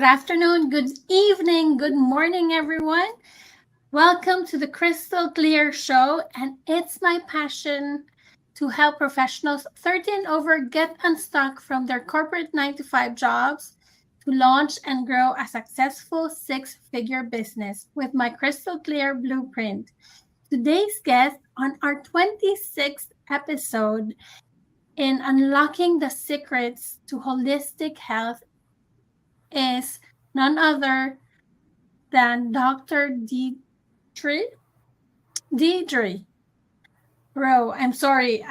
Good afternoon, good evening, good morning, everyone. Welcome to the Crystal Clear Show, and it's my passion to help professionals 30 and over get unstuck from their corporate 9 to 5 jobs to launch and grow a successful six-figure business with my Crystal Clear Blueprint. Today's guest on our 26th episode in Unlocking the Secrets to Holistic Health is none other than Dr. Diedre Rowe. I'm sorry.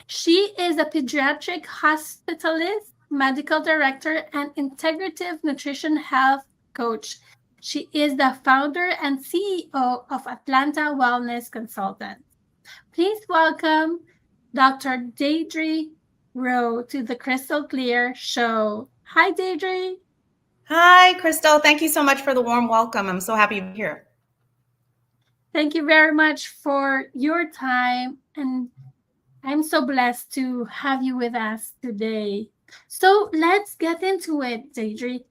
She is a pediatric hospitalist, medical director, and integrative nutrition health coach. She is the founder and CEO of Atlanta Wellness Consultants. Please welcome Dr. Diedre Rowe to the Crystal Clear Show. Hi, Diedre. Hi, Crystal. Thank you so much for the warm welcome. I'm so happy to be here. Thank you very much for your time, and I'm so blessed to have you with us today. So let's get into it, Diedre.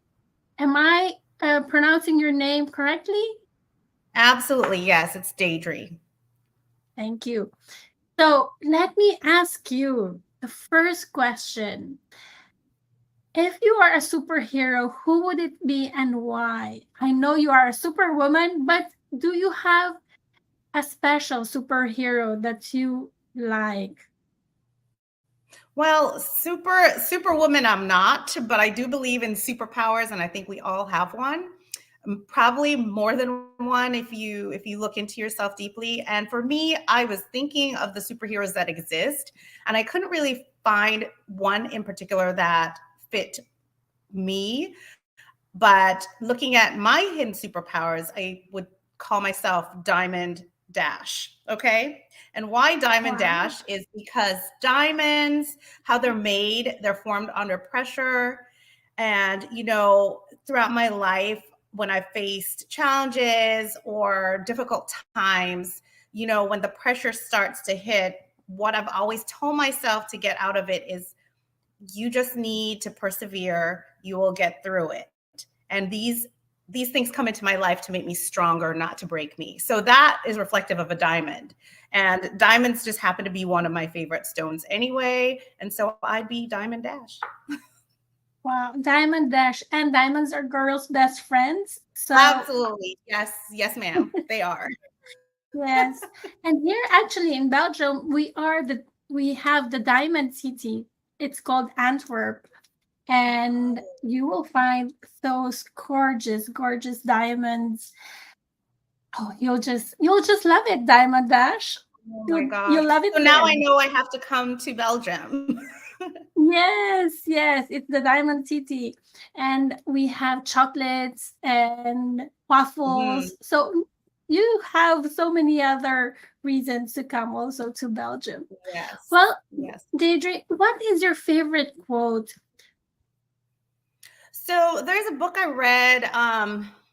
Am I pronouncing your name correctly? Absolutely. Yes, it's Diedre. Thank you. So let me ask you the first question. If you are a superhero, who would it be and why? I know you are a superwoman, but do you have a special superhero that you like? Well, superwoman I'm not, but I do believe in superpowers, and I think we all have one. Probably more than one if you look into yourself deeply. And for me, I was thinking of the superheroes that exist, and I couldn't really find one in particular that fit me. But looking at my hidden superpowers, I would call myself Diamond Dash. Okay. And why Diamond Dash is because diamonds, how they're made, they're formed under pressure. And, throughout my life, when I faced challenges or difficult times, when the pressure starts to hit, what I've always told myself to get out of it is you just need to persevere. You will get through it. And these things come into my life to make me stronger, not to break me. So that is reflective of a diamond. And diamonds just happen to be one of my favorite stones anyway. And so I'd be Diamond Dash. Wow, Diamond Dash. And diamonds are girls' best friends. So absolutely. Yes, ma'am. They are. yes. And here actually in Belgium, we have the Diamond City. It's called Antwerp. And you will find those gorgeous diamonds. Oh, you'll just love it, Diamond Dash. Oh my gosh. You'll love it. So now I know I have to come to Belgium. Yes, it's the Diamond City. And we have chocolates and waffles. Mm-hmm. So you have so many other reasons to come also to Belgium. Yes. Well, yes. Diedre, what is your favorite quote? So there's a book I read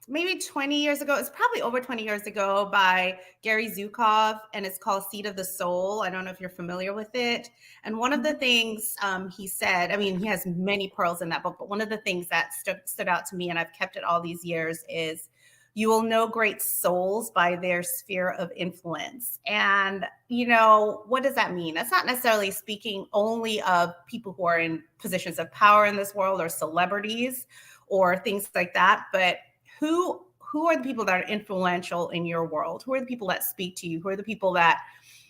maybe 20 years ago. It's probably over 20 years ago by Gary Zukov, and it's called Seed of the Soul. I don't know if you're familiar with it. And one of the things he said, I mean, he has many pearls in that book, but one of the things that stood out to me, and I've kept it all these years, is you will know great souls by their sphere of influence. And, what does that mean? That's not necessarily speaking only of people who are in positions of power in this world or celebrities or things like that, but who are the people that are influential in your world? Who are the people that speak to you? Who are the people that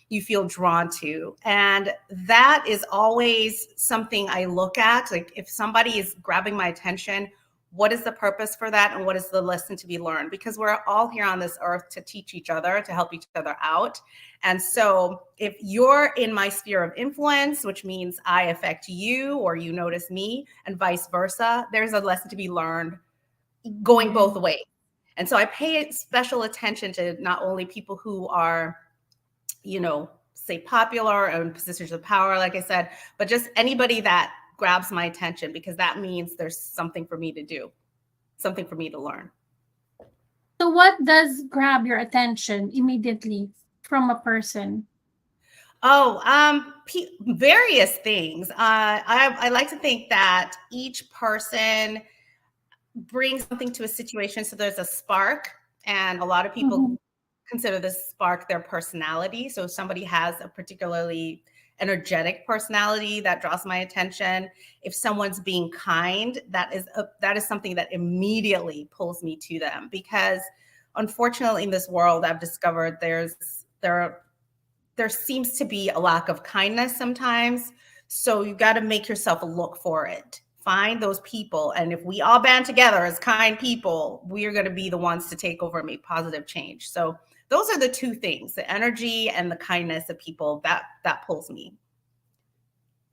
you feel drawn to? And that is always something I look at. Like if somebody is grabbing my attention, what is the purpose for that? And what is the lesson to be learned? Because we're all here on this earth to teach each other, to help each other out. And so if you're in my sphere of influence, which means I affect you or you notice me and vice versa, there's a lesson to be learned going both ways. And so I pay special attention to not only people who are, say popular or in positions of power, like I said, but just anybody that grabs my attention, because that means there's something for me to do, something for me to learn. So what does grab your attention immediately from a person? Various things. I like to think that each person brings something to a situation. So there's a spark, and a lot of people consider this spark their personality. So if somebody has a particularly energetic personality that draws my attention, if someone's being kind, that is something that immediately pulls me to them, because unfortunately in this world I've discovered there seems to be a lack of kindness sometimes. So you got to make yourself look for it. Find those people. And if we all band together as kind people, we are going to be the ones to take over and make positive change. So those are the two things, the energy and the kindness of people that pulls me.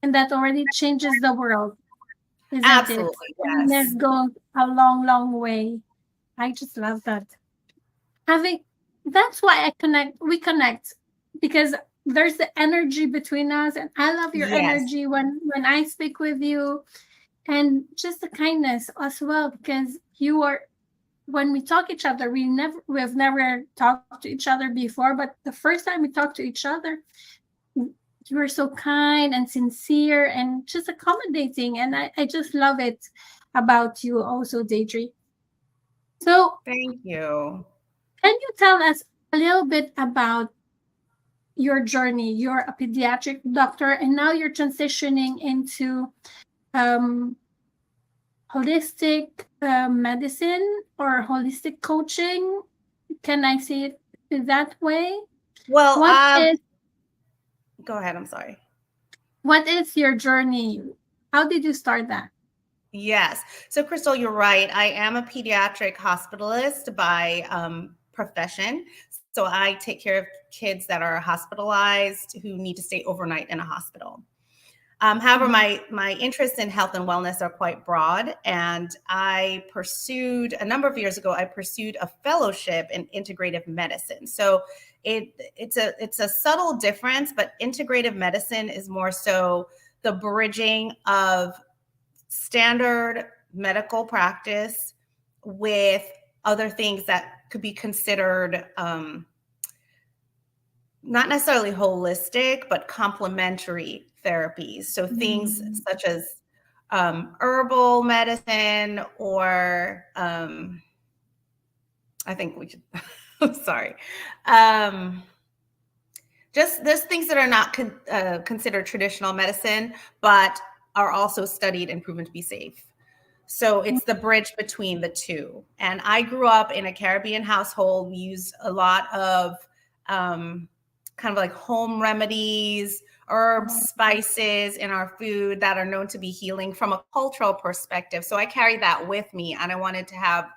And that already changes the world, isn't Absolutely, it? yes. Kindness goes a long, long way. I just love that. That's why we connect, because there's the energy between us, and I love your Yes. energy when I speak with you, and just the kindness as well, because when we talk each other, we've never talked to each other before, but the first time we talked to each other, you were so kind and sincere and just accommodating, and I just love it about you also, Diedre. So Thank you. can you tell us a little bit about your journey? You're a pediatric doctor, and now you're transitioning into um, holistic medicine or holistic coaching. Can I say it that way? Well, What is go ahead. I'm sorry. what is your journey? How did you start that? Yes. So, Crystal, you're right. I am a pediatric hospitalist by profession. So I take care of kids that are hospitalized who need to stay overnight in a hospital. However, my interests in health and wellness are quite broad, and a number of years ago, I pursued a fellowship in integrative medicine. So it's a subtle difference, but integrative medicine is more so the bridging of standard medical practice with other things that could be considered not necessarily holistic, but complementary therapies. So things such as herbal medicine, or I think we should, I'm sorry. Just there's things that are not considered traditional medicine, but are also studied and proven to be safe. So it's the bridge between the two. And I grew up in a Caribbean household. We used a lot of kind of like home remedies, herbs, spices in our food that are known to be healing from a cultural perspective. So I carry that with me, and I wanted to have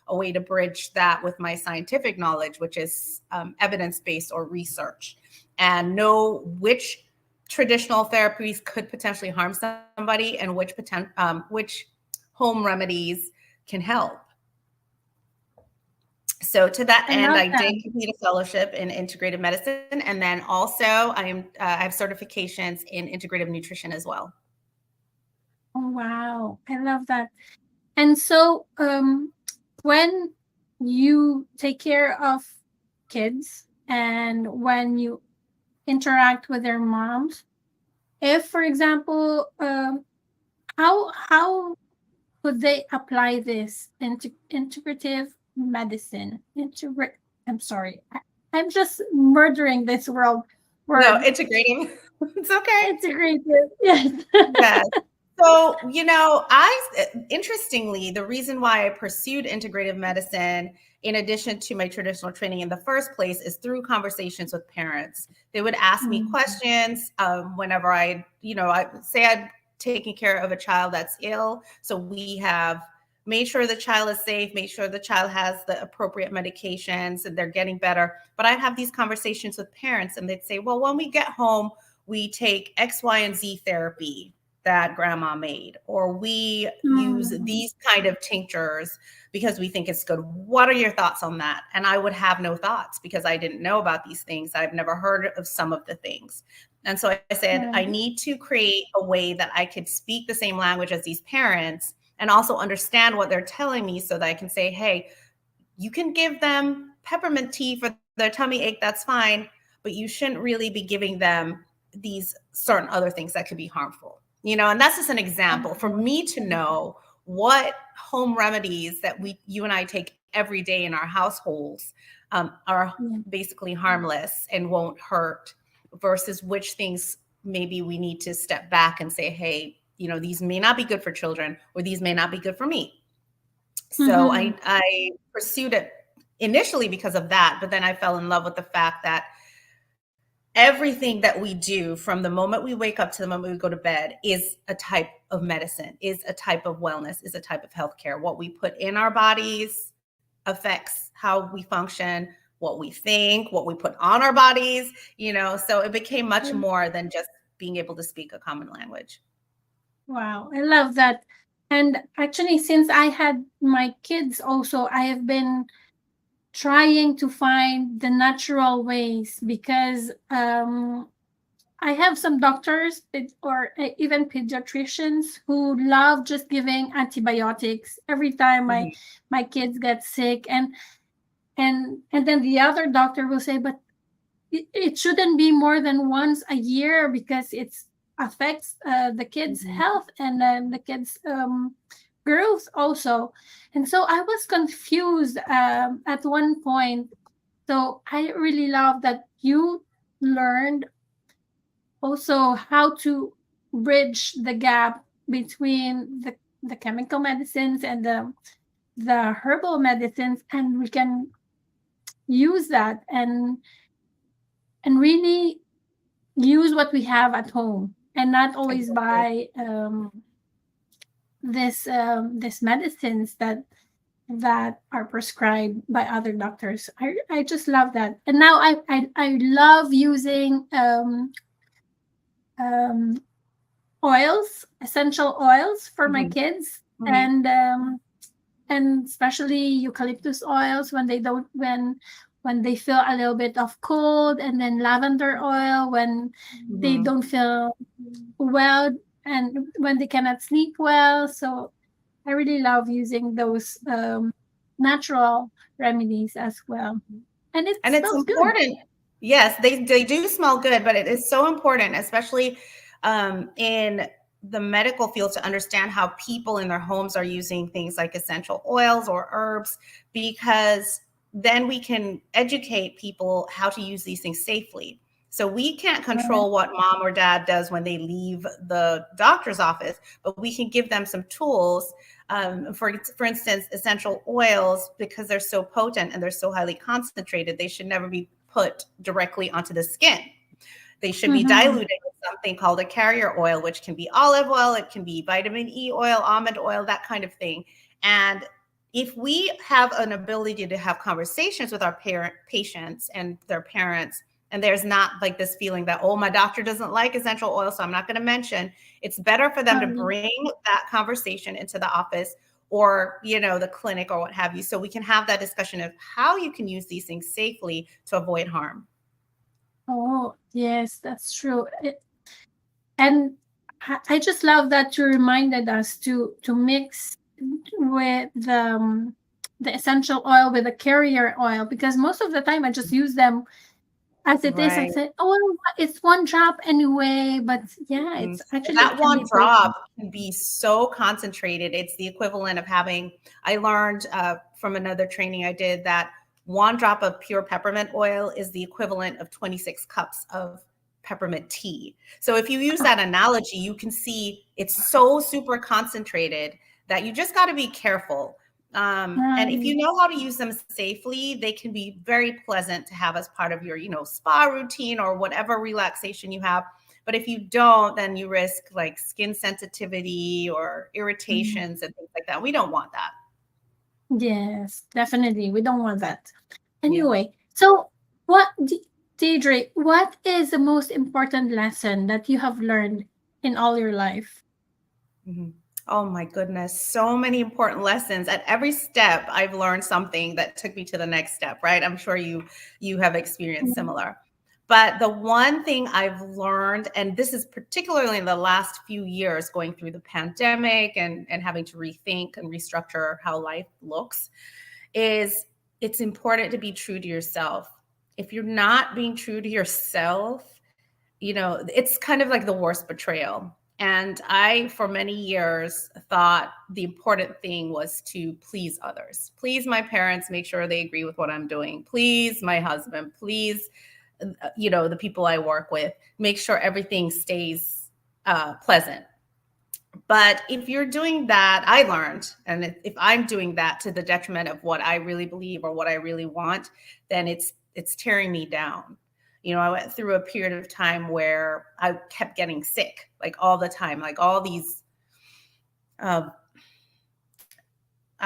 a way to bridge that with my scientific knowledge, which is evidence-based or research, and know which traditional therapies could potentially harm somebody and which home remedies can help. So to that end, I did complete a fellowship in integrative medicine, and then also I have certifications in integrative nutrition as well. Oh, wow, I love that. And so, when you take care of kids and when you interact with their moms, if, for example, how could they apply this into integrative medicine? I'm sorry, I'm just murdering this word. No, integrative. It's okay. Integrative, yes. Yes. So, interestingly, the reason why I pursued integrative medicine, in addition to my traditional training in the first place, is through conversations with parents. They would ask me questions whenever I'd taken care of a child that's ill. So we have made sure the child is safe, made sure the child has the appropriate medications and they're getting better. But I'd have these conversations with parents, and they'd say, well, when we get home, we take X, Y, and Z therapy that grandma made, or we use these kind of tinctures because we think it's good. What are your thoughts on that? And I would have no thoughts because I didn't know about these things. I've never heard of some of the things. And so I said, I need to create a way that I could speak the same language as these parents and also understand what they're telling me, so that I can say, hey, you can give them peppermint tea for their tummy ache, that's fine, but you shouldn't really be giving them these certain other things that could be harmful, and that's just an example for me to know what home remedies that you and I take every day in our households are basically harmless and won't hurt, versus which things maybe we need to step back and say, hey, these may not be good for children, or these may not be good for me. So I pursued it initially because of that, but then I fell in love with the fact that everything that we do from the moment we wake up to the moment we go to bed is a type of medicine, is a type of wellness, is a type of healthcare. What we put in our bodies affects how we function, what we think, what we put on our bodies, so it became much more than just being able to speak a common language. Wow, I love that. And actually, since I had my kids also, I have been trying to find the natural ways, because I have some doctors or even pediatricians who love just giving antibiotics every time my kids get sick, and then the other doctor will say, but it shouldn't be more than once a year, because it affects the kids' health and then the kids' growth also. And so I was confused at one point. So I really love that you learned also how to bridge the gap between the chemical medicines and the herbal medicines, and we can use that and really use what we have at home, and not always buy this medicines that are prescribed by other doctors. I just love that. And now I love using oils, essential oils for my kids, and especially eucalyptus oils when they feel a little bit of cold, and then lavender oil when they don't feel well and when they cannot sleep well. So I really love using those natural remedies as well. And it smells important. good. Yes, they do smell good, but it is so important, especially in the medical field, to understand how people in their homes are using things like essential oils or herbs, because then we can educate people how to use these things safely. So we can't control what mom or dad does when they leave the doctor's office, but we can give them some tools. For instance, essential oils, because they're so potent and they're so highly concentrated, they should never be put directly onto the skin. They should be diluted with something called a carrier oil, which can be olive oil, it can be vitamin E oil, almond oil, that kind of thing. And if we have an ability to have conversations with our patients and their parents, and there's not like this feeling that, oh, my doctor doesn't like essential oil, so I'm not going to mention, it's better for them to bring that conversation into the office or, the clinic or what have you, so we can have that discussion of how you can use these things safely to avoid harm. Oh, yes, that's true. And I just love that you reminded us to mix with the essential oil with the carrier oil, because most of the time I just use them as it is and say, oh, well, it's one drop anyway. But yeah, it's actually that one drop can be so concentrated. It's the equivalent of having, I learned from another training I did, that one drop of pure peppermint oil is the equivalent of 26 cups of peppermint tea. So if you use that analogy, you can see it's so super concentrated that you just got to be careful. And if you know how to use them safely, they can be very pleasant to have as part of your, spa routine or whatever relaxation you have. But if you don't, then you risk like skin sensitivity or irritations and things like that. We don't want that. Yes, definitely. We don't want that. Anyway, so Diedre, what is the most important lesson that you have learned in all your life? Oh my goodness, so many important lessons. At every step, I've learned something that took me to the next step, right? I'm sure you have experienced similar. But the one thing I've learned, and this is particularly in the last few years, going through the pandemic and having to rethink and restructure how life looks, is it's important to be true to yourself. If you're not being true to yourself, it's kind of like the worst betrayal. And I, for many years, thought the important thing was to please others, please my parents, make sure they agree with what I'm doing, please my husband, please, the people I work with, make sure everything stays pleasant. But if you're doing that, I learned, and if I'm doing that to the detriment of what I really believe or what I really want, then it's tearing me down. I went through a period of time where I kept getting sick, like all the time, like all these, I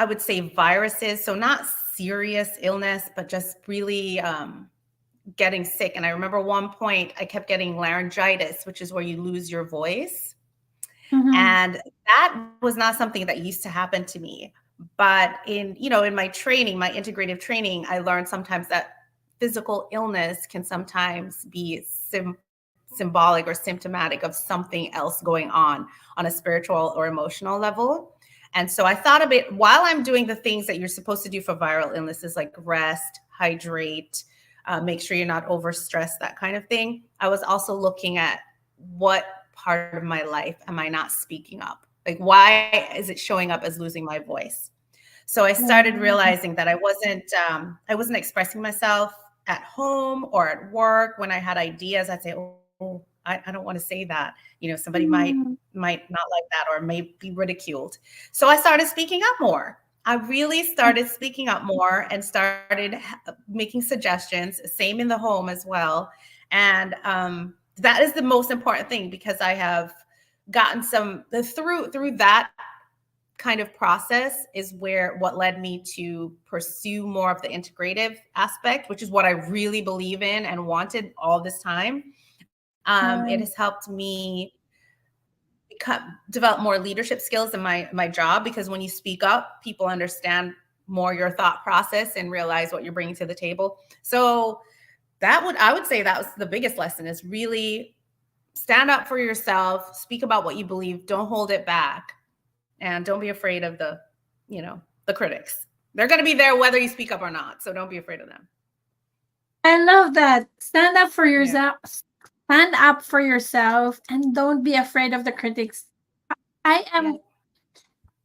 would say viruses. So not serious illness, but just really getting sick. And I remember one point I kept getting laryngitis, which is where you lose your voice. Mhm. And that was not something that used to happen to me. But in my training, my integrative training, I learned sometimes that physical illness can sometimes be symbolic or symptomatic of something else going on a spiritual or emotional level. And so I thought of it while I'm doing the things that you're supposed to do for viral illnesses, like rest, hydrate, make sure you're not overstressed, that kind of thing. I was also looking at what part of my life am I not speaking up? Like, why is it showing up as losing my voice? So I started realizing that I wasn't expressing myself at home or at work. When I had ideas, I'd say, "Oh, I don't want to say that." Somebody might not like that or may be ridiculed. So I started speaking up more. I really started speaking up more and started making suggestions. Same in the home as well, and that is the most important thing, because I have gotten through that kind of process is what led me to pursue more of the integrative aspect, which is what I really believe in and wanted all this time. It has helped me develop more leadership skills in my job, because when you speak up, people understand more your thought process and realize what you're bringing to the table. So I would say that was the biggest lesson, is really stand up for yourself, speak about what you believe, don't hold it back, and don't be afraid of the critics. They're going to be there whether you speak up or not, so don't be afraid of them. I love that. Stand up for yourself. Yeah. Stand up for yourself and don't be afraid of the critics. I am,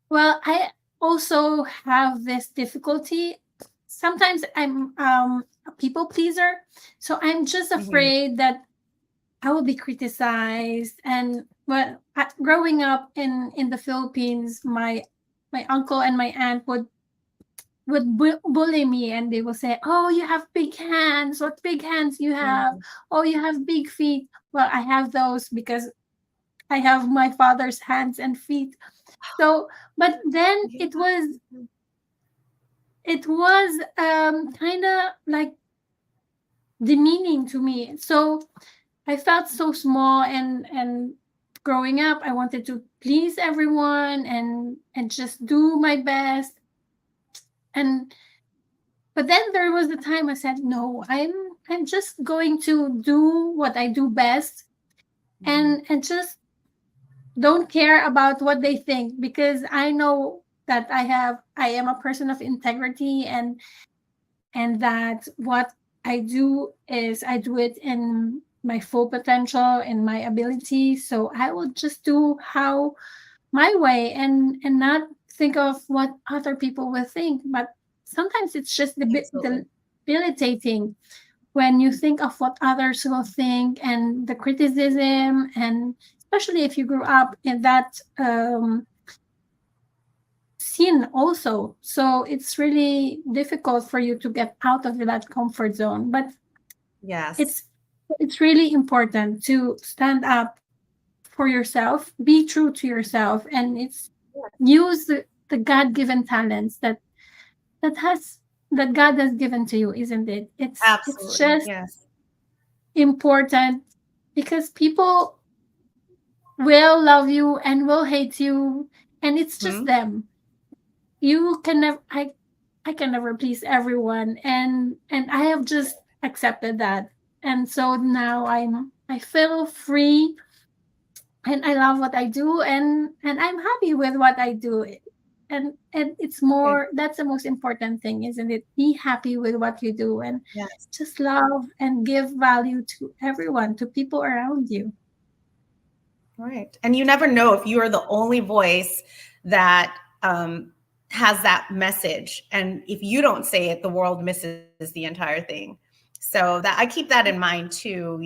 well, I also have this difficulty. Sometimes I'm a people pleaser. So I'm just afraid that I will be criticized. And growing up in the Philippines, my uncle and my aunt would bully me, and they will say, "Oh, you have big hands. What big hands you have? Oh, you have big feet." Well, I have those because I have my father's hands and feet. So, but then it was kind of like demeaning to me. So I felt so small, and growing up, I wanted to please everyone and just do my best. But then there was a time I said, no, I'm just going to do what I do best, and just don't care about what they think, because I know that I am a person of integrity, and that what I do is I do it in my full potential and my ability. So I will just do my way, and not think of what other people will think. But sometimes it's just debilitating when you think of what others will think, and the criticism, and especially if you grew up in that scene also. So it's really difficult for you to get out of that comfort zone. But yes, it's really important to stand up for yourself, be true to yourself, and use the God-given talents that God has given to you, isn't it? It's absolutely, just yes. important, because people will love you and will hate you, and it's just them. You can never I can never please everyone, and I have just accepted that. And so now I feel free, and I love what I do, and I'm happy with what I do. And it's more, that's the most important thing, isn't it? Be happy with what you do and Yes. just love and give value to everyone, to people around you. Right. And you never know if you are the only voice that has that message. And if you don't say it, the world misses the entire thing. So that I keep that in mind too,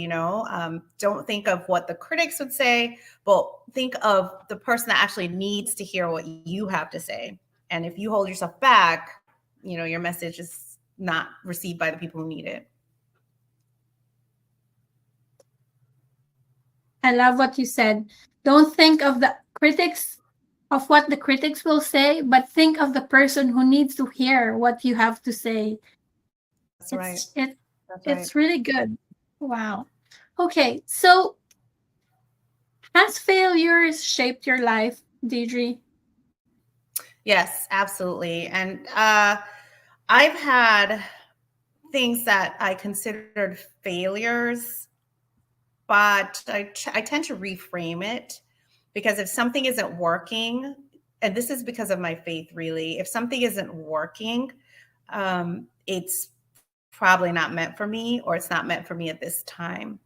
don't think of what the critics would say, but think of the person that actually needs to hear what you have to say. And if you hold yourself back, your message is not received by the people who need it. I love what you said. Don't think of the critics, of what the critics will say, but think of the person who needs to hear what you have to say. That's right. That's right. It's really good. Wow. Okay, so has failures shaped your life, Deidre? Yes, absolutely. And I've had things that I considered failures, but I tend to reframe it, because if something isn't working, and this is because of my faith, really, if something isn't working, it's probably not meant for me, or it's not meant for me at this time.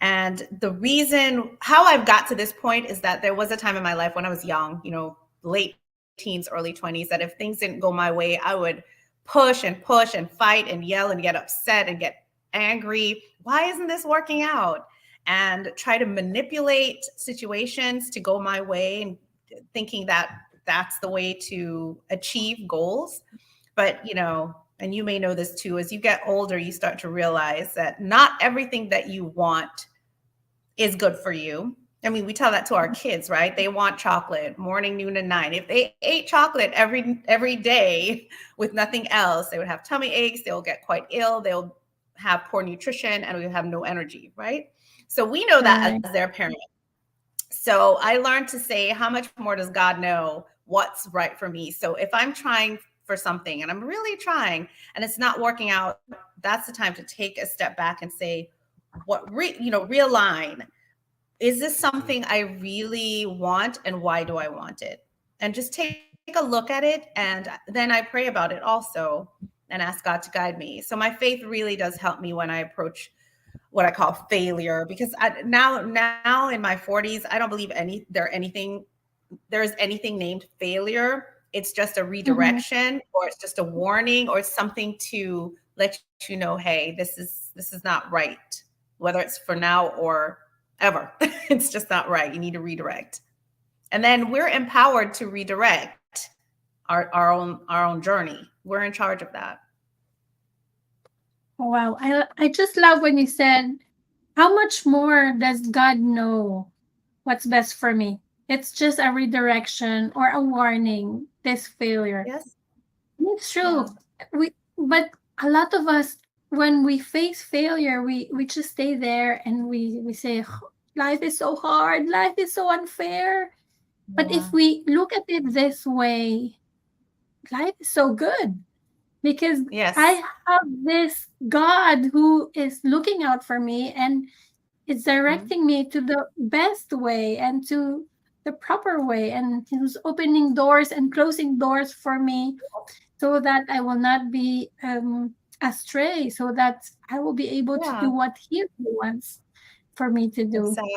And the reason how I've got to this point is that there was a time in my life when I was young, late teens, early 20s, that if things didn't go my way, I would push and fight and yell and get upset and get angry. Why isn't this working out? And try to manipulate situations to go my way, and thinking that that's the way to achieve goals. But, and you may know this too, as you get older, you start to realize that not everything that you want is good for you. I mean, we tell that to our kids, right? They want chocolate morning, noon, and night. If they ate chocolate every day with nothing else, they would have tummy aches. They'll get quite ill. They'll have poor nutrition, and we'll have no energy, right? So we know that Right. as their parent. So I learned to say, how much more does God know what's right for me? So if I'm trying for something and I'm really trying and it's not working out, that's the time to take a step back and say, realign. Is this something I really want, and why do I want it? And just take a look at it, and then I pray about it also and ask God to guide me. So my faith really does help me when I approach what I call failure, because now in my 40s, I don't believe there is anything named failure. It's just a Mhm. redirection, or it's just a warning, or something to let you know, hey, this is not right, whether it's for now or ever. It's just not right. You need to redirect. And then we're empowered to redirect our own journey. We're in charge of that. Wow. I just love when you said, how much more does God know what's best for me? It's just a redirection or a warning, this failure. Yes. It's Yeah. true. But a lot of us, when we face failure, we just stay there and we say, life is so hard, life is so unfair. But Yeah. if we look at it this way, life is so good, because I Yes. have this God who is looking out for me and is Mhm. directing me to the best way and to the proper way, and who's opening doors and closing doors for me, so that I will not be astray, so that I will be able to Yeah. do what He wants for me to do. Exactly.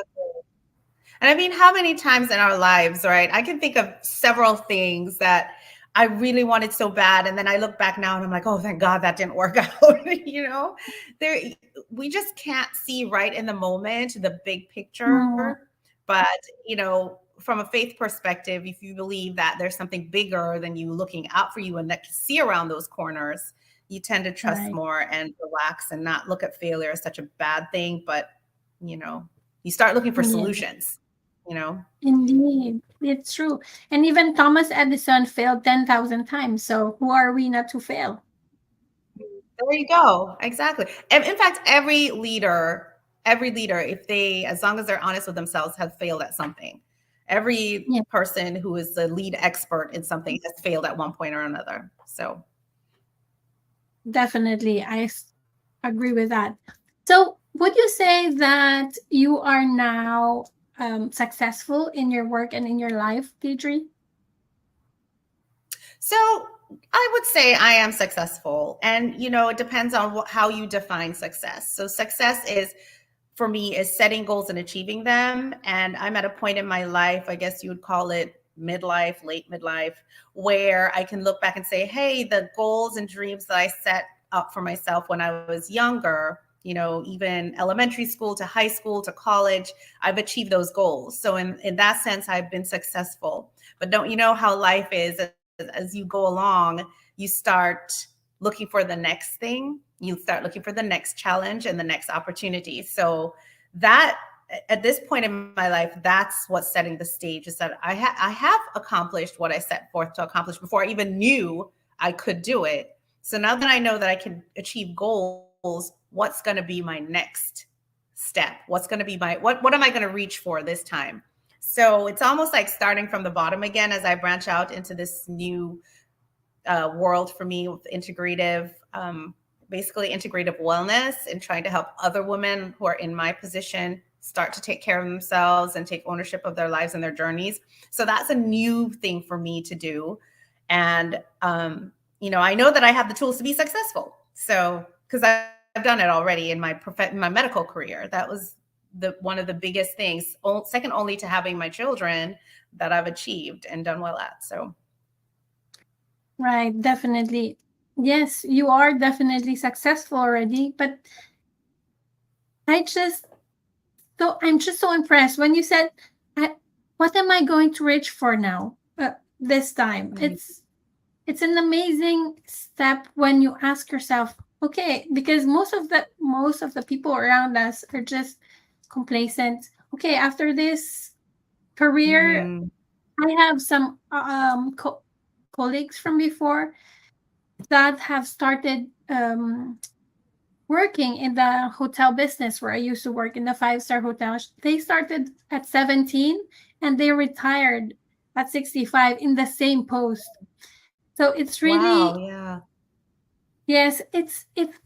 And I mean, how many times in our lives, right? I can think of several things that I really wanted so bad. And then I look back now and I'm like, oh, thank God that didn't work out. There, we just can't see right in the moment the big Mm, picture. But, from a faith perspective, if you believe that there's something bigger than you looking out for you and that can see around those corners, you tend to trust right. more and relax and not look at failure as such a bad thing. But, you know, you start looking for Yeah, solutions, you know? indeed. It's true. And even Thomas Edison failed 10,000 times. So who are we not to fail? There you go. Exactly. And in fact, every leader, if they, as long as they're honest with themselves, have failed at something. Every Yeah, person who is the lead expert in something has failed at one point or another. So, definitely. Agree with that. So would you say that you are now successful in your work and in your life, Deidre? So I would say I am successful. And, it depends on how you define success. So success is, for me, is setting goals and achieving them. And I'm at a point in my life, I guess you would call it midlife, late midlife, where I can look back and say, hey, the goals and dreams that I set up for myself when I was younger, even elementary school to high school to college, I've achieved those goals. So in that sense, I've been successful. But don't you know how life is? As you go along, you start looking for the next thing. You start looking for the next challenge and the next opportunity. So that at this point in my life, that's what's setting the stage, is that I have accomplished what I set forth to accomplish before I even knew I could do it. So now that I know that I can achieve goals, what's going to be my next step? What's going to be what am I going to reach for this time? So it's almost like starting from the bottom again as I branch out into this new world for me with basically integrative wellness, and trying to help other women who are in my position start to take care of themselves and take ownership of their lives and their journeys. So that's a new thing for me to do. And, I know that I have the tools to be successful. So, because I've done it already in my medical career. That was one of the biggest things, second only to having my children, that I've achieved and done well at. So. Right, definitely. Yes, you are definitely successful already, but I'm just so impressed when you said, "What am I going to reach for now? This time." Mm-hmm. It's an amazing step when you ask yourself, okay, because most of the people around us are just complacent. Okay, after this career, Mm-hmm. I have some colleagues from before that have started working in the hotel business where I used to work in the 5-star hotels. They started at 17 and they retired at 65 in the same post. So it's Wow. really, Yeah. yes, it's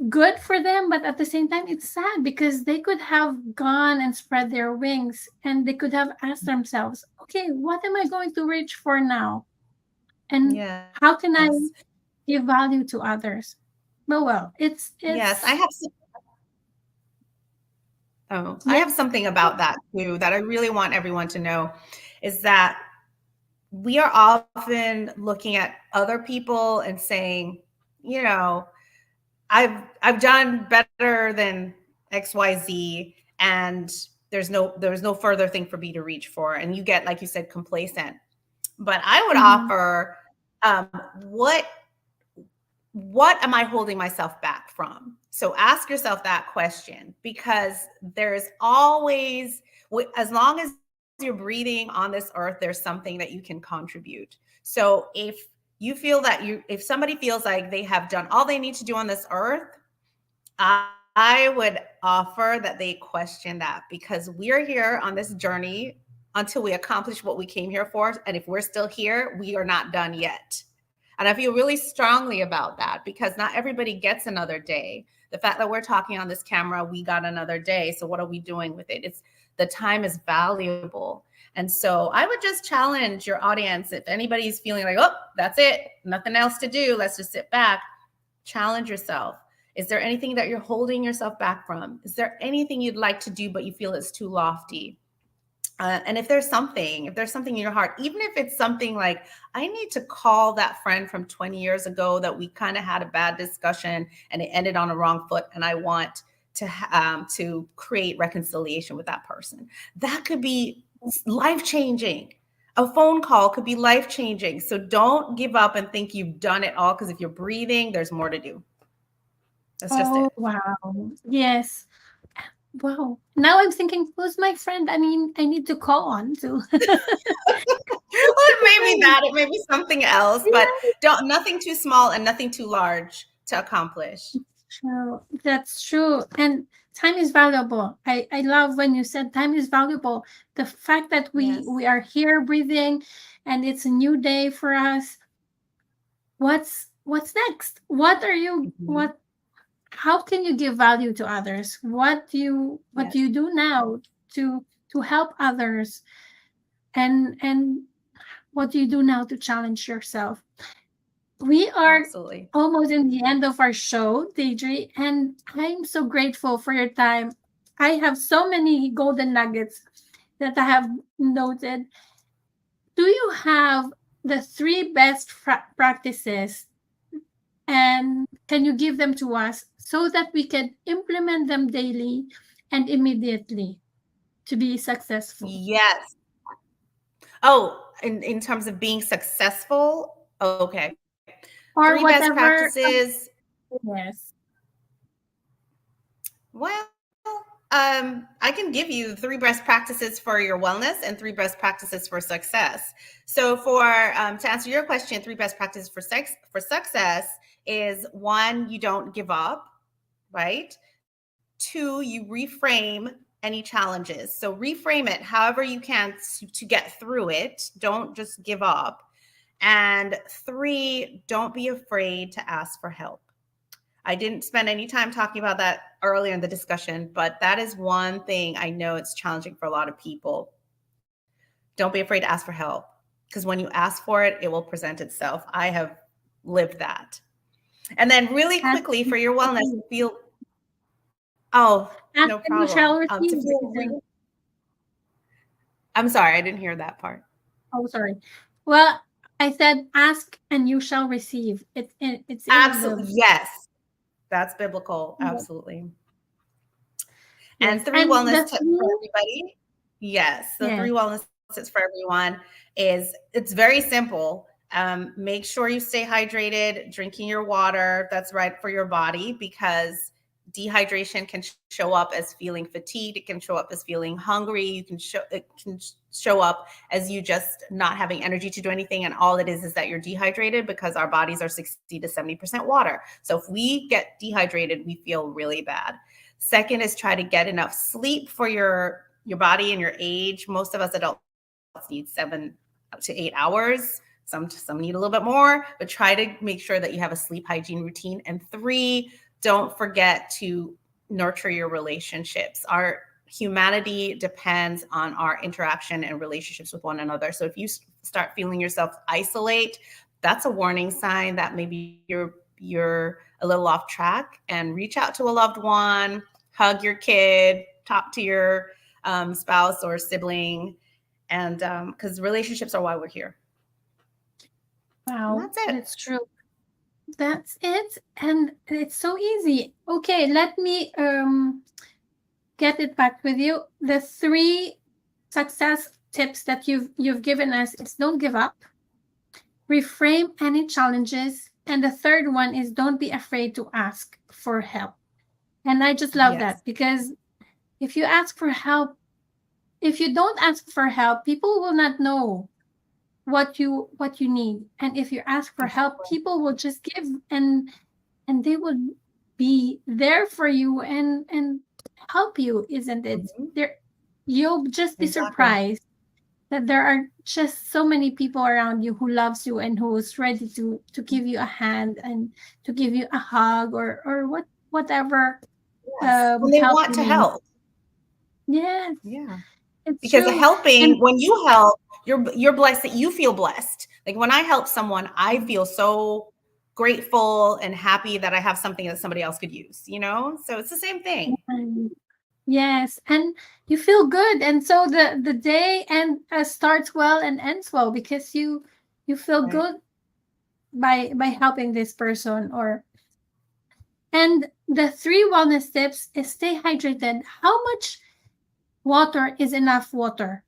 good for them, but at the same time it's sad because they could have gone and spread their wings and they could have asked themselves, okay, what am I going to reach for now? And Yes. how can I give value to others? But well, Yes. I it's have I yep. have something about that too that I really want everyone to know, is that we are often looking at other people and saying, I've done better than XYZ, and there's no further thing for me to reach for. And you get, like you said, complacent. But I would Mm-hmm. offer, um, what what am I holding myself back from? So ask yourself that question, because there's always, as long as you're breathing on this earth, there's something that you can contribute. So if you feel that if somebody feels like they have done all they need to do on this earth, I would offer that they question that, because we're here on this journey until we accomplish what we came here for. And if we're still here, we are not done yet. And I feel really strongly about that, because not everybody gets another day. The fact that we're talking on this camera, we got another day. So what are we doing with it? The time is valuable. And so I would just challenge your audience, if anybody's feeling like, oh, that's it, nothing else to do, let's just sit back, challenge yourself. Is there anything that you're holding yourself back from? Is there anything you'd like to do, but you feel it's too lofty? And if there's something in your heart, even if it's something like, I need to call that friend from 20 years ago that we kind of had a bad discussion and it ended on a wrong foot, and I want to create reconciliation with that person. That could be life-changing. A phone call could be life-changing. So don't give up and think you've done it all, because if you're breathing, there's more to do. That's just Oh it. wow. Yes. Wow. Now I'm thinking, who's my friend? I mean, I need to call on to. Well, it may be that, it may be something else, but nothing too small and nothing too large to accomplish. True. That's true. And time is valuable. I love when you said time is valuable. The fact that Yes. we are here breathing and it's a new day for us. What's next? What are you Mhm. what how can you give value to others? What do Yes. you do now to help others? And what do you do now to challenge yourself? We are Absolutely. almost in the end of our show, Deidre, and I'm so grateful for your time. I have so many golden nuggets that I have noted. Do you have the three best practices, and can you give them to us so that we can implement them daily and immediately to be successful? Yes. Oh, in terms of being successful, okay. Three Or best whatever. practices. Yes. Well, I can give you three best practices for your wellness and three best practices for success. So, to answer your question, three best practices for success is one, you don't give up, right? Two, you reframe any challenges. So reframe it however you can to get through it. Don't just give up. And three, don't be afraid to ask for help. I didn't spend any time talking about that earlier in the discussion, but that is one thing I know it's challenging for a lot of people. Don't be afraid to ask for help, because when you ask for it, it will present itself. I have lived that. And then really Ask quickly and for your you shall wellness, receive. oh, Ask no and you problem. shall receive. I'm sorry, I didn't hear that part. Oh, sorry. Well, I said, "Ask and you shall receive." It's in Absolutely. the Yes. That's biblical. yeah, Absolutely. And yes, three and wellness the tips for three everybody. Yes. The yes, three wellness tips for everyone is it's very simple. Make sure you stay hydrated, drinking your water. That's right for your body, because dehydration can show up as feeling fatigued. It can show up as feeling hungry. It can show up as you just not having energy to do anything. And all it is that you're dehydrated, because our bodies are 60 to 70% water. So if we get dehydrated, we feel really bad. Second is try to get enough sleep for your body and your age. Most of us adults need 7 to 8 hours. Some need a little bit more, but try to make sure that you have a sleep hygiene routine. And three, don't forget to nurture your relationships. Our humanity depends on our interaction and relationships with one another. So if you start feeling yourself isolate, that's a warning sign that maybe you're a little off track, and reach out to a loved one, hug your kid, talk to your spouse or sibling, and because relationships are why we're here. And wow, that's it. that's true. That's it, and it's so easy. Okay, let me get it back with you. The three success tips that you've given us is don't give up, reframe any challenges, and the third one is don't be afraid to ask for help. And I just love Yes. that, because if you ask for help, if you don't ask for help, people will not know what you need. And if you ask for help, Exactly. people will just give, and they will be there for you and help you, isn't it? Mhm. There, you'll just be Exactly. surprised that there are just so many people around you who loves you and who is ready to give you a hand and to give you a hug or whatever Yes. And they help want you to need. help. Yes, Yeah. it's Because the true. And helping, when you help, you're blessed, that you feel blessed. Like when I help someone, I feel so grateful and happy that I have something that somebody else could use, So it's the same thing. yes, and you feel good, and so the day and starts well and ends well because you feel Right. good by helping this person. Or and the three wellness tips is stay hydrated. How much water is enough water?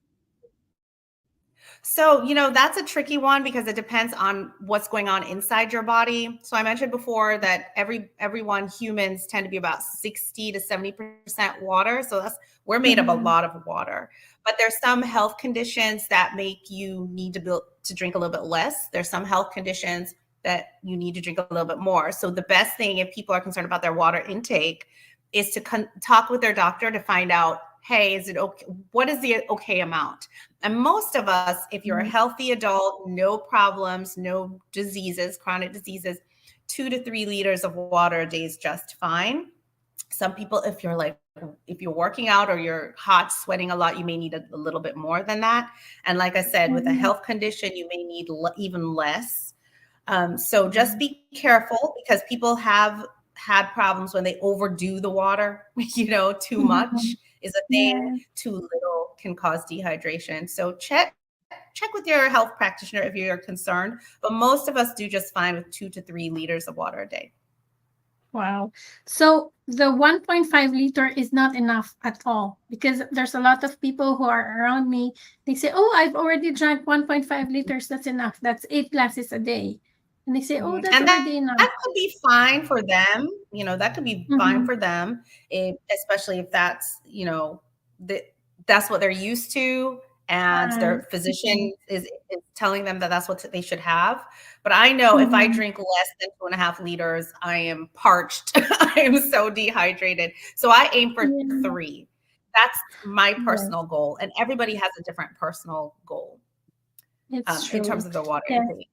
So, that's a tricky one, because it depends on what's going on inside your body. So I mentioned before that everyone, humans tend to be about 60 to 70% water. So we're made of a Mhm. lot of water. But there's some health conditions that make you need to drink a little bit less. There's some health conditions that you need to drink a little bit more. So the best thing, if people are concerned about their water intake, is to talk with their doctor to find out, hey, is it okay? What is the okay amount? And most of us, if you're a healthy adult, no problems, no diseases, chronic diseases, 2 to 3 liters of water a day is just fine. Some people, if you're working out or you're hot, sweating a lot, you may need a little bit more than that. And like I said, with a Mhm. health condition, you may need even less. So just be careful, because people have had problems when they overdo the water. Too Mhm. much is a thing. Yes. Too little can cause dehydration. So check with your health practitioner if you're concerned. But most of us do just fine with 2 to 3 liters of water a day. Wow. So the 1.5 liter is not enough at all, because there's a lot of people who are around me. They say, "Oh, I've already drank 1.5 liters. That's enough. That's 8 glasses a day." And they say, "Oh, that's And that already enough." could be fine for them. That could be fine for Mm-hmm. them, especially if the, that's what they're used to, and Right. their physician is telling them that that's what they should have. But I know if I Mm-hmm. drink less than 2.5 liters, I am parched. I am so dehydrated. So I aim for Yeah. 3. That's my Yes, personal goal, and everybody has a different personal goal it's in terms true. of their water Yes. intake.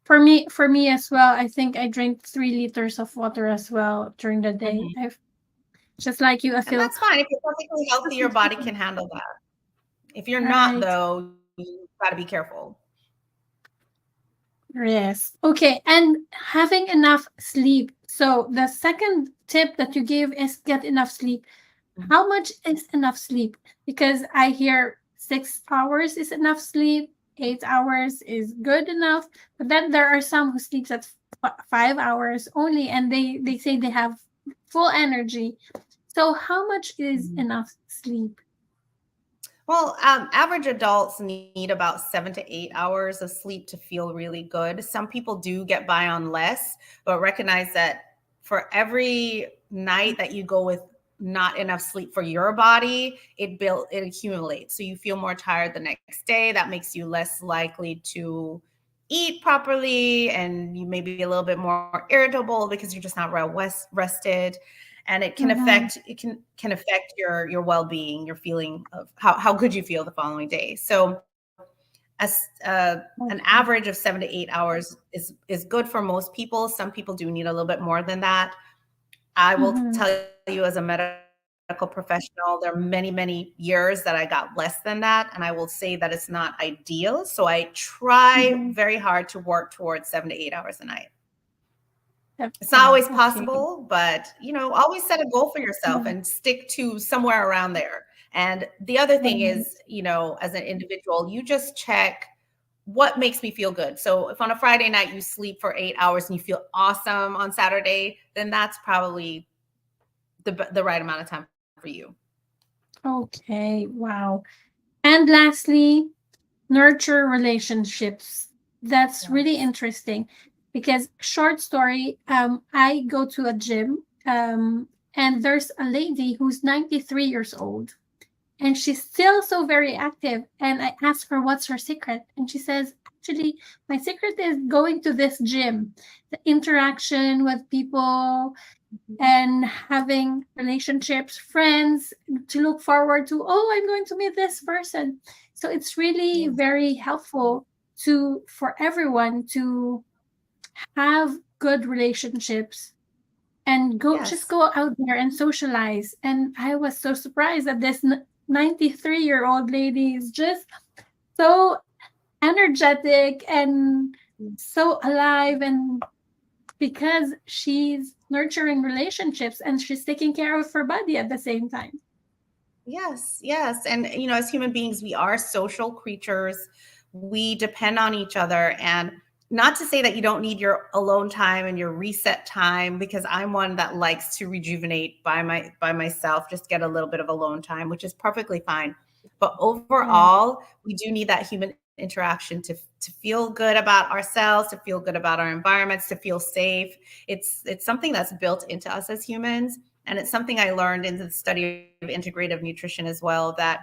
For me as well, I think I drink 3 liters of water as well during the day. Mhm. I've just like you, I And feel that's fine. If you're perfectly healthy, your body sufficient. can handle that. If you're not, Right. though, you got to be careful. Yes. Okay. And having enough sleep. So the second tip that you give is get enough sleep. How much is enough sleep? Because I hear 6 hours is enough sleep, 8 hours is good enough. But then there are some who sleeps at 5 hours only, and they say they have full energy. So how much is Mhm. enough sleep? Well, average adults need about 7 to 8 hours of sleep to feel really good. Some people do get by on less, but recognize that for every night that you go with not enough sleep for your body, it accumulates. So you feel more tired the next day. That makes you less likely to eat properly, and you may be a little bit more irritable because you're just not rested. And Mm-hmm. it can affect your well-being, your feeling of how good you feel the following day. So as an average of 7 to 8 hours is good for most people. Some people do need a little bit more than that. I will Mm-hmm. tell you, as a medical professional, there are many years that I got less than that, and I will say that it's not ideal. So I try very Mm-hmm. hard to work towards 7 to 8 hours a night. It's not Oh, always okay. possible, but always set a goal for yourself Mm-hmm. and stick to somewhere around there. And the other thing Right. is, as an individual, you just check what makes me feel good. So if on a Friday night you sleep for 8 hours and you feel awesome on Saturday, then that's probably the right amount of time for you. Okay. Wow. And lastly, nurture relationships. That's really Yes. interesting because short story, I go to a gym, and there's a lady who's 93 years old, and she's still so very active. And I ask her what's her secret, and she says, actually, my secret is going to this gym, the interaction with people, and having relationships, friends to look forward to. Oh, I'm going to meet this person. So it's really Yes. very helpful to for everyone to have good relationships and Yes. go out there and socialize. And I was so surprised that this 93-year-old lady is just so energetic and so alive, and because she's nurturing relationships and she's taking care of her body at the same time. Yes, yes. And, as human beings, we are social creatures. We depend on each other. And not to say that you don't need your alone time and your reset time, because I'm one that likes to rejuvenate by myself, just get a little bit of alone time, which is perfectly fine. But Right. overall, we do need that human interaction to feel good about ourselves, to feel good about our environments, to feel safe. It's something that's built into us as humans. And it's something I learned in the study of integrative nutrition as well, that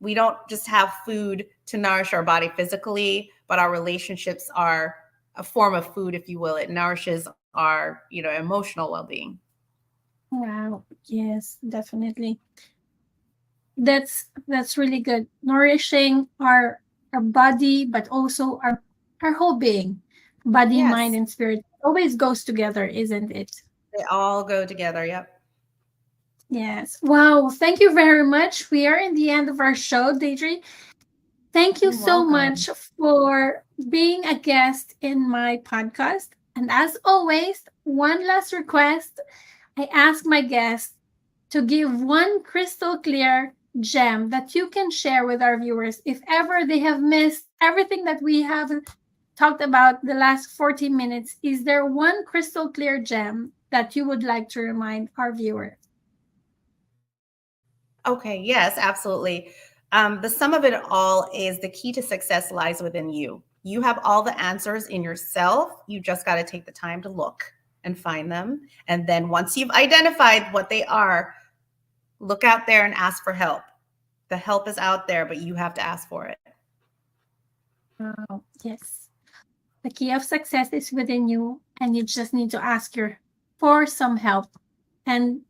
we don't just have food to nourish our body physically, but our relationships are a form of food, if you will. It nourishes our, emotional well-being. Wow. Yes, definitely. That's really good. Nourishing our body, but also our whole being, body, mind, Yes, and spirit always goes together, isn't it? they all go together. Yep. Yes. Wow. Thank you very much. We are in the end of our show, Deidre. Thank you You're so welcome. much for being a guest in my podcast. And as always, one last request. I ask my guests to give one crystal clear gem that you can share with our viewers if ever they have missed everything that we have talked about the last 40 minutes. Is there one crystal clear gem that you would like to remind our viewers? Okay, yes, absolutely. The sum of it all is the key to success lies within you. You have all the answers in yourself. You just got to take the time to look and find them. And then once you've identified what they are, look out there and ask for help. The help is out there, but you have to ask for it. Oh, yes. The key of success is within you, and you just need to ask your for some help, and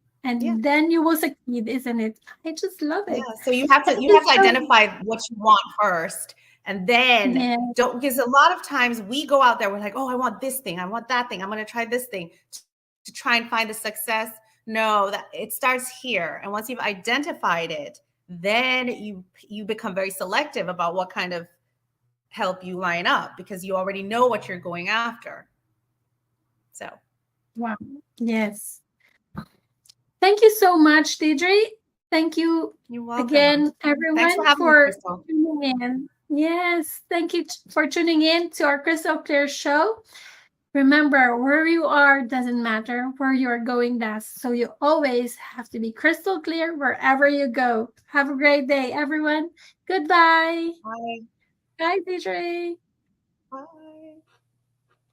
Yeah. then you will succeed, isn't it? I just love Yeah. it. So you have to Thank you so identify what you want first. And then yeah. don't, because a lot of times we go out there, we're like, oh, I want this thing, I want that thing, I'm going to try this thing to try and find the success. No, that it starts here. And once you've identified it, then you become very selective about what kind of help you line up because you already know what you're going after. So Wow. Yes. Thank you so much, Diedre. Thank you you're welcome. again, Thanks everyone, for having me, for Crystal. tuning in. Yes, thank you for tuning in to our Crystal Clear show. Remember, where you are doesn't matter. Where you are going does. So you always have to be crystal clear wherever you go. Have a great day, everyone. Goodbye. Bye. Bye, Diedre. Bye.